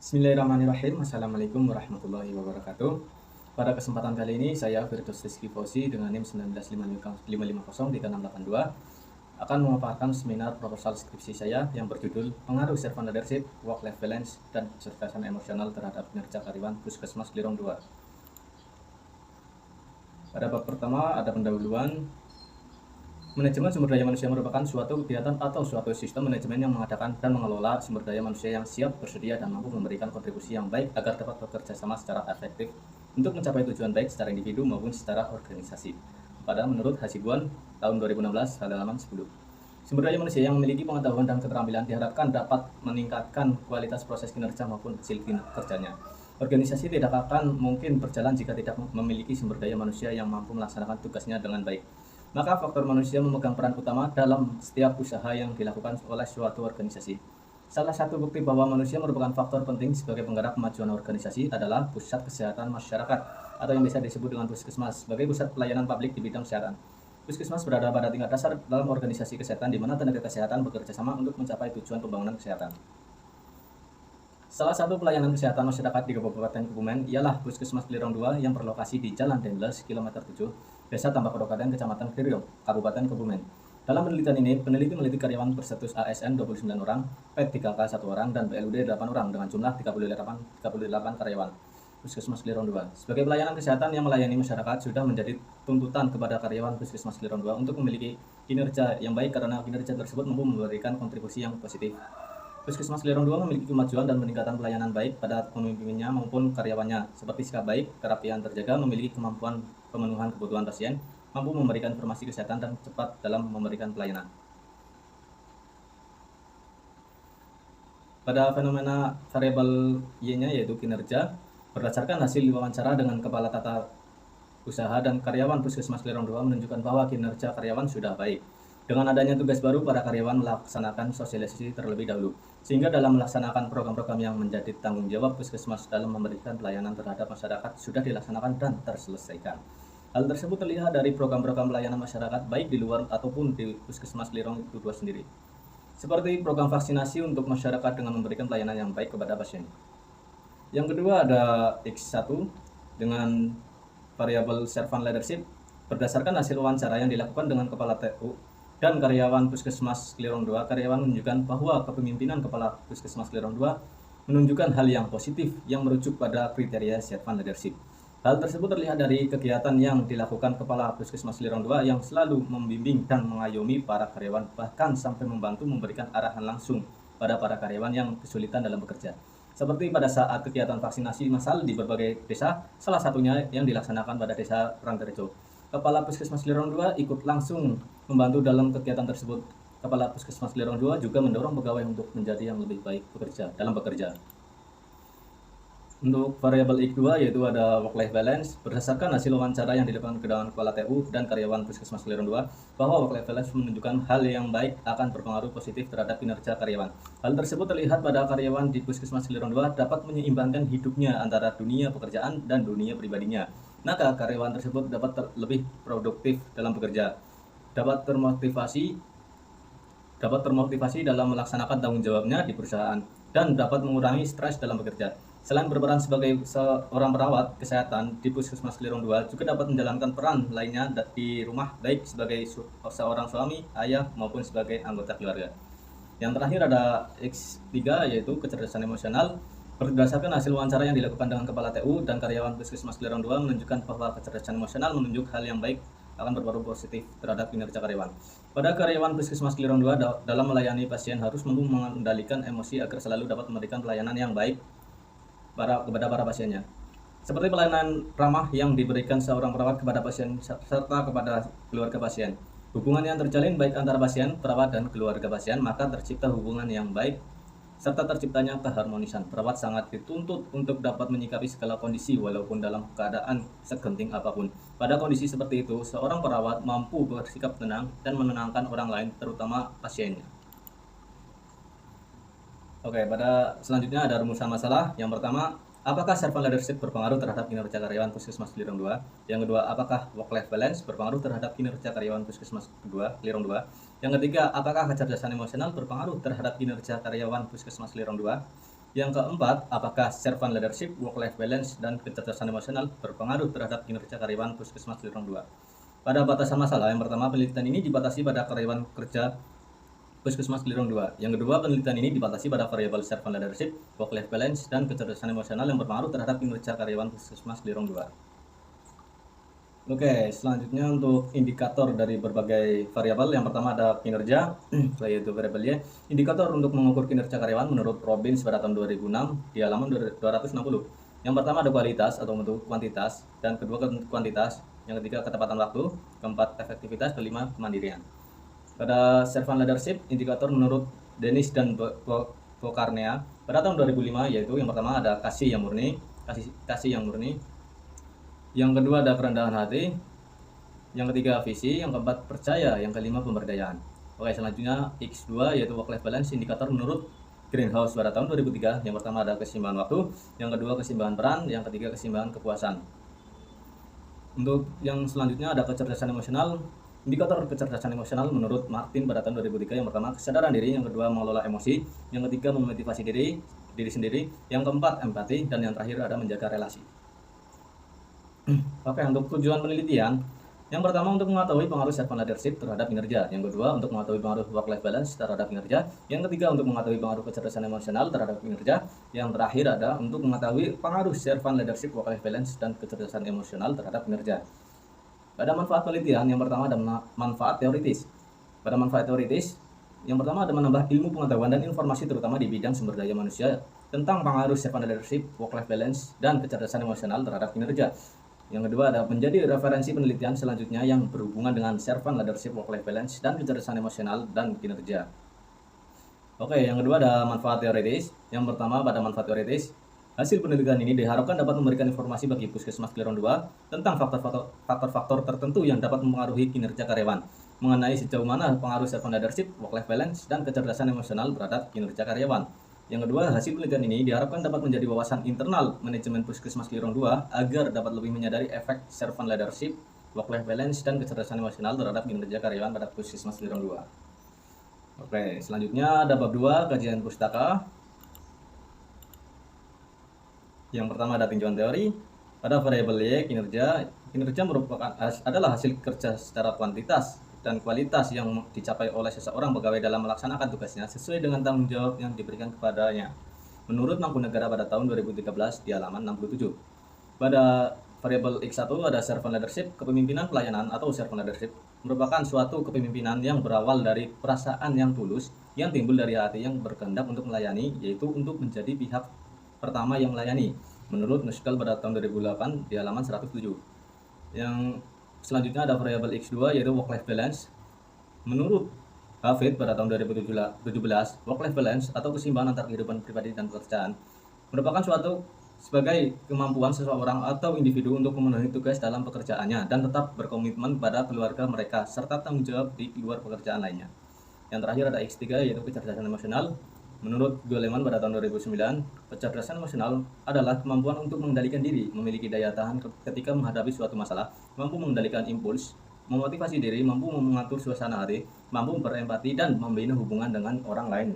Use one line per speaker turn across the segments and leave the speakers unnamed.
Bismillahirrahmanirrahim. Assalamualaikum warahmatullahi wabarakatuh. Pada kesempatan kali ini saya Firdaus Rizky Fauzi dengan NIM 19550-3682 akan memaparkan seminar proposal skripsi saya yang berjudul Pengaruh Servant Leadership, Work-Life Balance, dan Kecerdasan Emosional terhadap Kinerja Karyawan Puskesmas Lirong 2. Pada bab pertama ada pendahuluan. Manajemen sumber daya manusia merupakan suatu kegiatan atau suatu sistem manajemen yang mengadakan dan mengelola sumber daya manusia yang siap, bersedia, dan mampu memberikan kontribusi yang baik agar dapat bekerja sama secara efektif untuk mencapai tujuan baik secara individu maupun secara organisasi. Pada menurut Hasibuan tahun 2016 halaman 10. Sumber daya manusia yang memiliki pengetahuan dan keterampilan diharapkan dapat meningkatkan kualitas proses kinerja maupun hasil kerjanya. Organisasi tidak akan mungkin berjalan jika tidak memiliki sumber daya manusia yang mampu melaksanakan tugasnya dengan baik. Maka faktor manusia memegang peran utama dalam setiap usaha yang dilakukan oleh suatu organisasi. Salah satu bukti bahwa manusia merupakan faktor penting sebagai penggerak kemajuan organisasi adalah pusat kesehatan masyarakat atau yang biasa disebut dengan puskesmas sebagai pusat pelayanan publik di bidang kesehatan. Puskesmas berada pada tingkat dasar dalam organisasi kesehatan di mana tenaga kesehatan bekerja sama untuk mencapai tujuan pembangunan kesehatan. Salah satu pelayanan kesehatan masyarakat di Kabupaten Kebumen ialah Puskesmas Lirong 2 yang berlokasi di Jalan Dendles, kilometer 7, Desa Tambak Kodokaden, Kecamatan Kriryong, Kabupaten Kebumen. Dalam penelitian ini, peneliti meliti karyawan berstatus ASN 29 orang, P3K 1 orang, dan PLUD 8 orang dengan jumlah 38 karyawan. Puskesmas Lirong 2. Sebagai pelayanan kesehatan yang melayani masyarakat sudah menjadi tuntutan kepada karyawan Puskesmas Lirong 2 untuk memiliki kinerja yang baik karena kinerja tersebut mampu memberikan kontribusi yang positif. Puskesmas Lirong 2 memiliki kemajuan dan peningkatan pelayanan baik pada pemimpinnya maupun karyawannya, seperti sikap baik, kerapian terjaga, memiliki kemampuan pemenuhan kebutuhan pasien, mampu memberikan informasi kesehatan, dan cepat dalam memberikan pelayanan. Pada fenomena variabel Y-nya yaitu kinerja, berdasarkan hasil wawancara dengan Kepala Tata Usaha dan karyawan Puskesmas Lirong 2 menunjukkan bahwa kinerja karyawan sudah baik. Dengan adanya tugas baru, para karyawan melaksanakan sosialisasi terlebih dahulu, sehingga dalam melaksanakan program-program yang menjadi tanggung jawab Puskesmas dalam memberikan pelayanan terhadap masyarakat sudah dilaksanakan dan terselesaikan. Hal tersebut terlihat dari program-program pelayanan masyarakat baik di luar ataupun di Puskesmas Lirong 2 sendiri. Seperti program vaksinasi untuk masyarakat dengan memberikan pelayanan yang baik kepada pasien. Yang kedua ada X1 dengan variabel servant leadership. Berdasarkan hasil wawancara yang dilakukan dengan Kepala TU dan karyawan Puskesmas Lirong 2, karyawan menunjukkan bahwa kepemimpinan Kepala Puskesmas Lirong 2 menunjukkan hal yang positif yang merujuk pada kriteria servant leadership. Hal tersebut terlihat dari kegiatan yang dilakukan Kepala Puskesmas Lirong 2 yang selalu membimbing dan mengayomi para karyawan, bahkan sampai membantu memberikan arahan langsung pada para karyawan yang kesulitan dalam bekerja. Seperti pada saat kegiatan vaksinasi massal di berbagai desa, salah satunya yang dilaksanakan pada desa Rangterjo. Kepala Puskesmas Lirong 2 ikut langsung membantu dalam kegiatan tersebut. Kepala Puskesmas Lirong 2 juga mendorong pegawai untuk menjadi yang lebih baik dalam bekerja. Untuk variabel X2 yaitu ada work-life balance. Berdasarkan hasil wawancara yang dilakukan dengan Kepala TU dan karyawan Puskesmas Lirong 2, bahwa work-life balance menunjukkan hal yang baik akan berpengaruh positif terhadap kinerja karyawan. Hal tersebut terlihat pada karyawan di Puskesmas Lirong 2 dapat menyeimbangkan hidupnya antara dunia pekerjaan dan dunia pribadinya. Maka karyawan tersebut dapat lebih produktif dalam bekerja, dapat termotivasi dalam melaksanakan tanggung jawabnya di perusahaan, dan dapat mengurangi stres dalam bekerja. Selain berperan sebagai seorang perawat kesehatan di Puskesmas Lirong 2, juga dapat menjalankan peran lainnya di rumah, baik sebagai seorang suami, ayah, maupun sebagai anggota keluarga. Yang terakhir ada X3 yaitu kecerdasan emosional. Berdasarkan hasil wawancara yang dilakukan dengan Kepala TU dan karyawan Puskesmas Lirong 2 menunjukkan bahwa kecerdasan emosional menunjuk hal yang baik akan berpengaruh positif terhadap kinerja karyawan. Pada karyawan Puskesmas Lirong 2 dalam melayani pasien harus mampu mengendalikan emosi agar selalu dapat memberikan pelayanan yang baik kepada para pasiennya. Seperti pelayanan ramah yang diberikan seorang perawat kepada pasien serta kepada keluarga pasien. Hubungan yang terjalin baik antara pasien, perawat, dan keluarga pasien, maka tercipta hubungan yang baik serta terciptanya keharmonisan. Perawat sangat dituntut untuk dapat menyikapi segala kondisi walaupun dalam keadaan segenting apapun. Pada kondisi seperti itu, seorang perawat mampu bersikap tenang dan menenangkan orang lain, terutama pasiennya. Oke, pada selanjutnya ada rumusan masalah. Yang pertama, apakah servant leadership berpengaruh terhadap kinerja karyawan Puskesmas Lirong 2? Yang kedua, apakah work-life balance berpengaruh terhadap kinerja karyawan Puskesmas Lirong 2? Yang ketiga, apakah kecerdasan emosional berpengaruh terhadap kinerja karyawan Puskesmas Lirong 2? Yang keempat, apakah servant leadership, work-life balance, dan kecerdasan emosional berpengaruh terhadap kinerja karyawan Puskesmas Lirong 2? Pada batasan masalah, yang pertama, penelitian ini dibatasi pada karyawan kerja Puskesmas Lirong 2. Yang kedua, penelitian ini dibatasi pada variabel servant leadership, work-life balance, dan kecerdasan emosional yang berpengaruh terhadap kinerja karyawan Puskesmas Lirong 2. Oke, selanjutnya untuk indikator dari berbagai variabel. Yang pertama ada kinerja, yaitu variabel Y. Indikator untuk mengukur kinerja karyawan menurut Robbins pada tahun 2006 di halaman 260. Yang pertama ada kualitas atau bentuk kuantitas, dan kedua kuantitas, yang ketiga ketepatan waktu, keempat efektivitas, kelima kemandirian. Pada servant leadership, indikator menurut Dennis dan Pokarnea pada tahun 2005, yaitu yang pertama ada kasih yang murni, kasih yang murni. Yang kedua ada kerendahan hati, yang ketiga visi, yang keempat percaya, yang kelima pemberdayaan. Oke, selanjutnya X2 yaitu work life balance, indikator menurut Greenhouse pada tahun 2003. Yang pertama ada keseimbangan waktu, yang kedua keseimbangan peran, yang ketiga keseimbangan kepuasan. Untuk yang selanjutnya ada kecerdasan emosional. Indikator kecerdasan emosional menurut Martin pada tahun 2003, yang pertama kesadaran diri, yang kedua mengelola emosi, yang ketiga memotivasi diri sendiri, yang keempat empati, dan yang terakhir ada menjaga relasi. Oke, untuk tujuan penelitian, yang pertama untuk mengetahui pengaruh servant leadership terhadap kinerja, yang kedua untuk mengetahui pengaruh work-life balance terhadap kinerja, yang ketiga untuk mengetahui pengaruh kecerdasan emosional terhadap kinerja, yang terakhir ada untuk mengetahui pengaruh servant leadership, work-life balance, dan kecerdasan emosional terhadap kinerja. Pada manfaat penelitian, yang pertama ada manfaat teoritis. Pada manfaat teoritis, yang pertama ada menambah ilmu pengetahuan dan informasi terutama di bidang sumber daya manusia tentang pengaruh servant leadership, work-life balance, dan kecerdasan emosional terhadap kinerja. Yang kedua ada menjadi referensi penelitian selanjutnya yang berhubungan dengan servant leadership, work-life balance, dan kecerdasan emosional dan kinerja. Oke, yang kedua ada manfaat teoritis. Yang pertama pada manfaat teoritis, hasil penelitian ini diharapkan dapat memberikan informasi bagi Puskesmas Lirong 2 tentang faktor-faktor tertentu yang dapat mempengaruhi kinerja karyawan, mengenai sejauh mana pengaruh servant leadership, work-life balance, dan kecerdasan emosional terhadap kinerja karyawan. Yang kedua, hasil penelitian ini diharapkan dapat menjadi wawasan internal manajemen Puskesmas Lirong 2 agar dapat lebih menyadari efek servant leadership, work-life balance, dan kecerdasan emosional terhadap kinerja karyawan pada Puskesmas Lirong 2. Oke, selanjutnya ada bab 2, kajian pustaka. Yang pertama ada tinjauan teori. Pada variabel Y, kinerja merupakan adalah hasil kerja secara kuantitas dan kualitas yang dicapai oleh seseorang pegawai dalam melaksanakan tugasnya sesuai dengan tanggung jawab yang diberikan kepadanya. Menurut Mangkunegara pada tahun 2013 di halaman 67. Pada variabel X1 ada servant leadership, kepemimpinan pelayanan atau servant leadership merupakan suatu kepemimpinan yang berawal dari perasaan yang tulus yang timbul dari hati yang berkehendak untuk melayani, yaitu untuk menjadi pihak pertama yang melayani, menurut Nussbaum pada tahun 2008 di halaman 107. Yang selanjutnya ada variabel X2 yaitu work-life balance. Menurut Hafid pada tahun 2017, work-life balance atau keseimbangan antara kehidupan pribadi dan pekerjaan merupakan suatu sebagai kemampuan seseorang atau individu untuk memenuhi tugas dalam pekerjaannya dan tetap berkomitmen pada keluarga mereka serta tanggung jawab di luar pekerjaan lainnya. Yang terakhir ada X3 yaitu kecerdasan emosional. Menurut Goleman pada tahun 2009, kecerdasan emosional adalah kemampuan untuk mengendalikan diri, memiliki daya tahan ketika menghadapi suatu masalah, mampu mengendalikan impuls, memotivasi diri, mampu mengatur suasana hati, mampu berempati, dan membina hubungan dengan orang lain.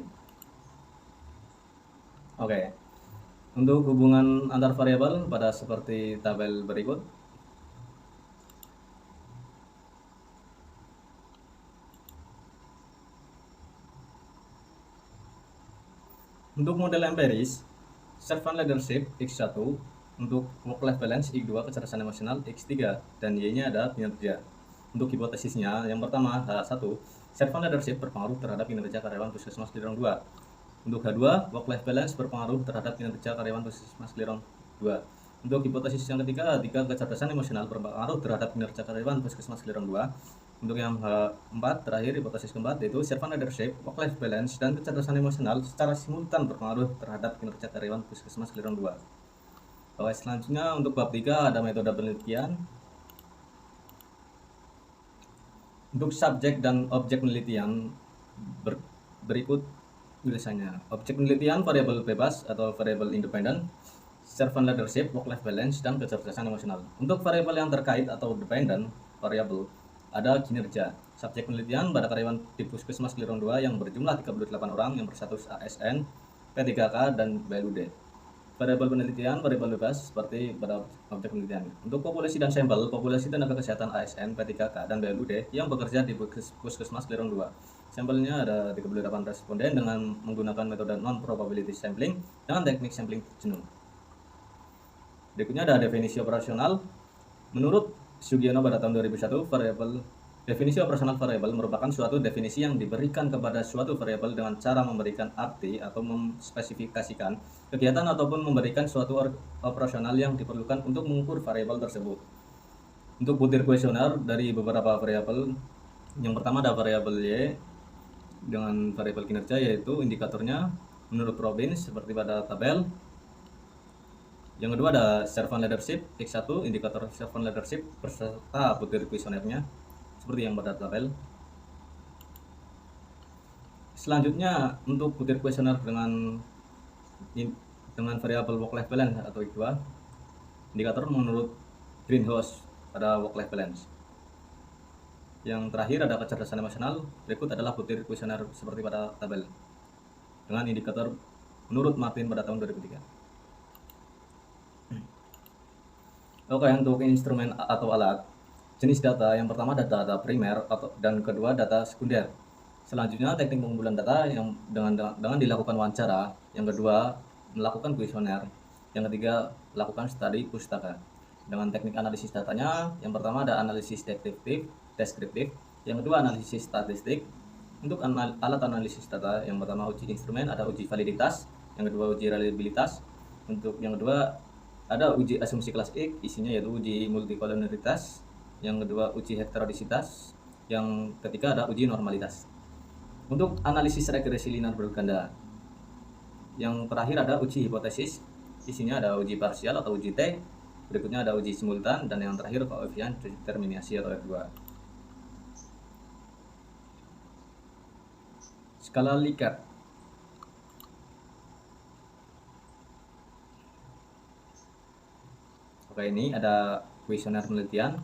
Oke, untuk hubungan antar variabel pada seperti tabel berikut. Untuk model empiris, servant leadership X1, untuk work-life balance X2, kecerdasan emosional X3, dan Y-nya ada kinerja. Untuk hipotesisnya, yang pertama H1, servant leadership berpengaruh terhadap kinerja karyawan Puskesmas Lirong 2. Untuk H2, work-life balance berpengaruh terhadap kinerja karyawan Puskesmas Lirong 2. Untuk hipotesis yang ketiga, kecerdasan emosional berpengaruh terhadap kinerja karyawan Puskesmas Lirong 2. Untuk yang keempat, terakhir hipotesis keempat, yaitu servant leadership, work-life balance, dan kecerdasan emosional secara simultan berpengaruh terhadap kinerja karyawan Puskesmas Lirong 2. Oke, selanjutnya untuk bab 3 ada metode penelitian. Untuk subjek dan objek penelitian berikut tulisannya. Objek penelitian variabel bebas atau variabel independen, servant leadership, work-life balance, dan kecerdasan emosional. Untuk variabel yang terkait atau dependent variabel ada kinerja. Subjek penelitian pada karyawan di Puskesmas Lirong 2 yang berjumlah 38 orang yang berstatus ASN. P3K, dan BLUD. Variabel penelitian, variabel bebas seperti pada objek penelitian. Untuk populasi dan sampel, populasi tenaga kesehatan ASN, P3K, dan BLUD yang bekerja di Puskesmas Lerong 2. Sampelnya ada 38 responden dengan menggunakan metode non-probability sampling dengan teknik sampling jenuh. Berikutnya ada definisi operasional. Menurut Sugiono pada tahun 2001, definisi operasional variabel merupakan suatu definisi yang diberikan kepada suatu variabel dengan cara memberikan arti atau memspesifikasikan kegiatan ataupun memberikan suatu operasional yang diperlukan untuk mengukur variabel tersebut. Untuk butir kuesioner dari beberapa variabel, yang pertama ada variabel Y dengan variabel kinerja, yaitu indikatornya menurut provinsi seperti pada tabel. Yang kedua ada servant leadership X1, indikator servant leadership beserta butir kuesionernya seperti yang pada tabel. Selanjutnya untuk butir kuesioner dengan variabel work life balance atau X2, indikator menurut greenhouse pada work life balance. Yang terakhir ada kecerdasan emosional. Berikut adalah butir kuesioner seperti pada tabel dengan indikator menurut Martin pada tahun 2003. Oke, untuk instrumen atau alat, jenis data yang pertama data primer dan kedua data sekunder. Selanjutnya teknik pengumpulan data yang dengan dilakukan wawancara. Yang kedua melakukan kuesioner. Yang ketiga lakukan studi pustaka. Dengan teknik analisis datanya, yang pertama ada analisis deskriptif, yang kedua analisis statistik. Untuk alat analisis data, yang pertama uji instrumen, ada uji validitas, yang kedua uji reliabilitas. Untuk yang kedua ada uji asumsi kelas X, isinya yaitu uji multikolonialitas. Yang kedua uji heterodisitas. Yang ketiga ada uji normalitas. Untuk analisis regresi linear berganda, yang terakhir ada uji hipotesis, isinya ada uji parsial atau uji T. Berikutnya ada uji simultan, dan yang terakhir koefisien determinasi atau F2. Skala Likert. Oke, ini ada kuesioner penelitian.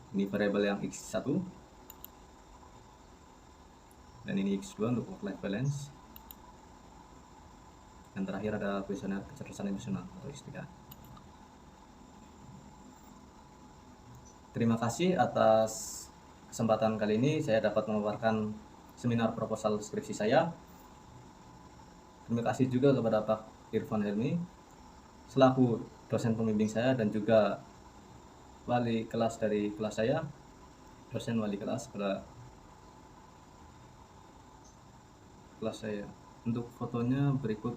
Ini variabel yang X1 dan ini X2 untuk work life balance. Yang terakhir ada kuesioner kecerdasan emosional atau X3. Terima kasih atas kesempatan kali ini saya dapat memaparkan seminar proposal skripsi saya. Terima kasih juga kepada Pak Irfan Helmi selaku dosen pembimbing saya dan juga wali kelas dari kelas saya, dosen wali kelas pada kelas saya. Untuk fotonya berikut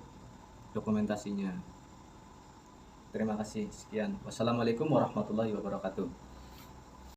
dokumentasinya. Terima kasih, sekian. Wassalamualaikum warahmatullahi wabarakatuh.